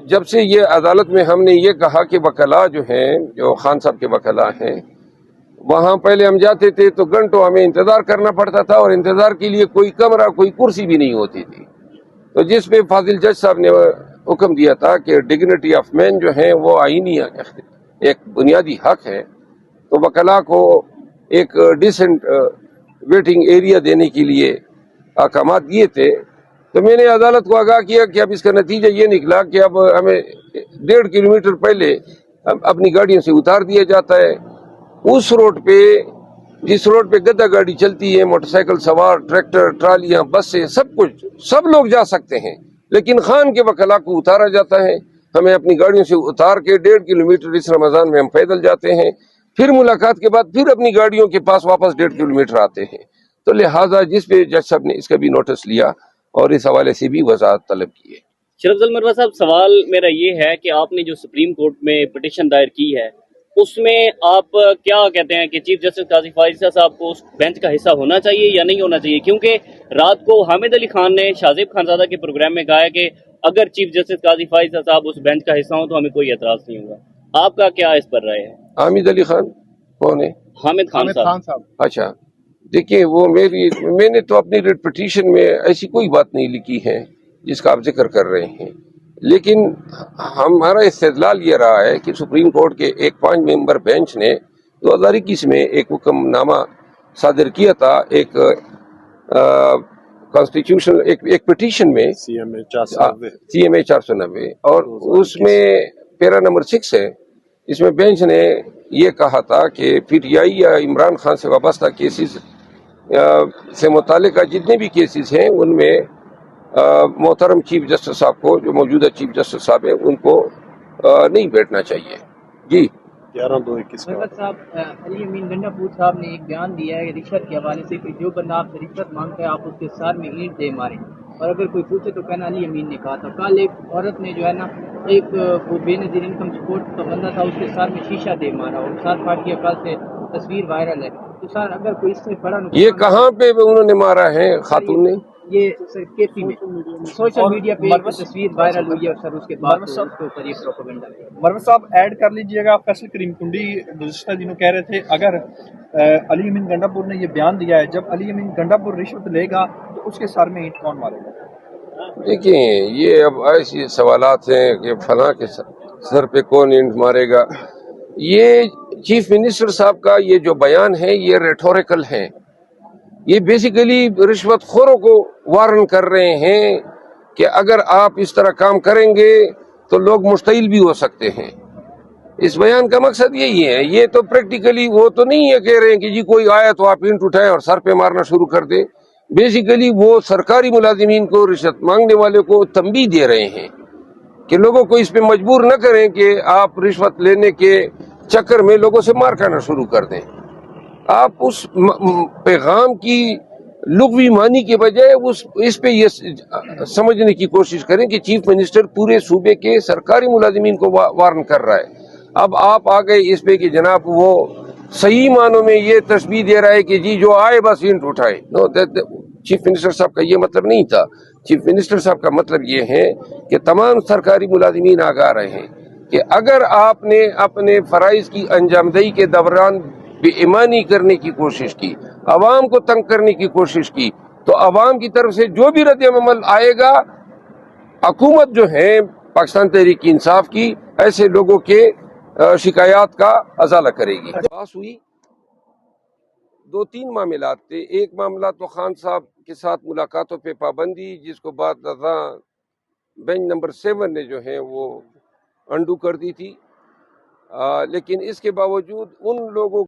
جب سے یہ عدالت میں ہم نے یہ کہا کہ وکلا جو ہیں، جو خان صاحب کے وکلا ہیں، وہاں پہلے ہم جاتے تھے تو گھنٹوں ہمیں انتظار کرنا پڑتا تھا، اور انتظار کے لیے کوئی کمرہ، کوئی کرسی بھی نہیں ہوتی تھی. تو جس پہ فاضل جج صاحب نے حکم دیا تھا کہ ڈگنیٹی آف مین جو ہیں وہ آئینی ایک بنیادی حق ہے، تو وکلا کو ایک ڈیسنٹ ویٹنگ ایریا دینے کے لیے احکامات دیے تھے. تو میں نے عدالت کو آگاہ کیا کہ اب اس کا نتیجہ یہ نکلا کہ اب ہمیں 1.5 کلومیٹر پہلے اپنی گاڑیوں سے اتار دیا جاتا ہے. اس روڈ پہ، جس روڈ پہ گدا گاڑی چلتی ہے، موٹر سائیکل سوار، ٹریکٹر، ٹرالیاں، بسیں، سب کچھ، سب لوگ جا سکتے ہیں، لیکن خان کے وکلا کو اتارا جاتا ہے. ہمیں اپنی گاڑیوں سے اتار کے 1.5 کلومیٹر اس رمضان میں ہم پیدل جاتے ہیں، پھر ملاقات کے بعد پھر اپنی گاڑیوں کے پاس واپس 1.5 کلومیٹر آتے ہیں. تو لہٰذا جس پہ جج صاحب نے اس کا بھی نوٹس لیا اور اس حوالے سے بھی وضاحت طلب کی ہے. شرف افضل مروا صاحب، سوال میرا یہ ہے کہ آپ نے جو سپریم کورٹ میں پٹیشن دائر کی ہے، اس میں آپ کیا کہتے ہیں کہ چیف جسٹس قاضی فائزہ صاحب کو اس بینچ کا حصہ ہونا چاہیے یا نہیں ہونا چاہیے؟ کیونکہ رات کو حامد علی خان نے شاہ زیب خانزادہ کے پروگرام میں کہا ہے کہ اگر چیف جسٹس قاضی فائزہ صاحب اس بینچ کا حصہ ہوں تو ہمیں کوئی اعتراض نہیں ہوگا. آپ کا کیا اس پر رائے ہے؟ حامد علی خان کون ہے؟ حامد خان صاحب. اچھا، دیکھیے وہ میں نے تو اپنی ریٹ پٹیشن میں ایسی کوئی بات نہیں لکھی ہے جس کا آپ ذکر کر رہے ہیں، لیکن ہمارا استدلال یہ رہا ہے کہ سپریم کورٹ کے ایک 5 ممبر بینچ نے 2021 میں ایک حکم نامہ صادر کیا تھا، ایک کانسٹیٹیوشن ایک پٹیشن میں، سی ایم اے 490، اور اس میں پیرا نمبر 6 ہے. اس میں بینچ نے یہ کہا تھا کہ پی ٹی آئی یا عمران خان سے وابستہ کیسز سے متعلقہ جتنے بھی کیسز ہیں ان میں محترم چیف جسٹس صاحب کو، جو موجودہ چیف جسٹس صاحب ہیں، ان کو نہیں بیٹھنا چاہیے. جی 11/2/21 صاحب، علی امین گنڈا پور صاحب نے ایک بیان دیا ہے رشوت کے حوالے سے کہ جو بندہ آپ سے رشوت مانگتا ہے آپ اس کے سر میں اینٹ دے ماریں، اور اگر کوئی پوچھے تو کہنا علی امین نے کہا تھا. کل ایک عورت نے جو ہے نا، ایک وہ بے نظیر انکم سپورٹ کا بندہ تھا، اس کے سر میں شیشہ دے مارا اور ساتھ پھاٹ کیا. کل سے تصویر وائرل ہے. تو سر اگر کوئی اس سے بڑا یہ کہاں پہ انہوں نے مارا ہے خاتون نے؟ یہ کے پی میں سوشل میڈیا پہ تصویر وائرل ہوئی ہے، اور سر اس کے بعد اس کے اوپر یہ پروپیگنڈا ہے. مروت صاحب ایڈ کر لیجئے گا. فیصل کریم کنڈی گزشتہ دنوں کہہ رہے تھے اگر علی امین گنڈا پور نے یہ بیان دیا ہے، جب علی امین گنڈا پور رشوت لے گا تو اس کے سر میں اینٹ کون مارے گا؟ دیکھیں یہ اب ایسی سوالات ہیں کہ فلاں کے سر پہ کون اینٹ مارے گا. یہ چیف منسٹر صاحب کا یہ جو بیان ہے یہ ریٹوریکل ہے. یہ بیسیکلی رشوت خوروں کو وارن کر رہے ہیں کہ اگر آپ اس طرح کام کریں گے تو لوگ مشتعل بھی ہو سکتے ہیں. اس بیان کا مقصد یہی ہے. یہ تو پریکٹیکلی وہ تو نہیں ہے کہہ رہے ہیں کہ جی کوئی آیا تو آپ اینٹ اٹھائیں اور سر پہ مارنا شروع کر دیں. بیسیکلی وہ سرکاری ملازمین کو، رشوت مانگنے والے کو تنبیہ دے رہے ہیں کہ لوگوں کو اس پہ مجبور نہ کریں کہ آپ رشوت لینے کے چکر میں لوگوں سے مار کھانا شروع کر دیں. آپ اس پیغام کی لغوی معنی کے بجائے اس پہ یہ سمجھنے کی کوشش کریں کہ چیف منسٹر پورے صوبے کے سرکاری ملازمین کو وارن کر رہا ہے. اب آپ آ گئے اس پہ کہ جناب وہ صحیح معنوں میں یہ تشبیہ دے رہا ہے کہ جی جو آئے بس اینٹ اٹھائے. نو، چیف منسٹر صاحب کا یہ مطلب نہیں تھا. چیف منسٹر صاحب کا مطلب یہ ہے کہ تمام سرکاری ملازمین آگاہ رہے ہیں کہ اگر آپ نے اپنے فرائض کی انجام دہی کے دوران بے ایمانی کرنے کی کوشش کی، عوام کو تنگ کرنے کی کوشش کی، تو عوام کی طرف سے جو بھی رد عمل آئے گا، حکومت جو ہے پاکستان تحریک انصاف کی ایسے لوگوں کے شکایات کا ازالہ کرے گی. بات ہوئی 2-3 معاملات تھے. ایک معاملہ تو خان صاحب کے ساتھ ملاقاتوں پہ پابندی، جس کو بعد بینچ نمبر 7 نے جو ہے وہ انڈو کر دی تھی، لیکن اس کے باوجود ان لوگوں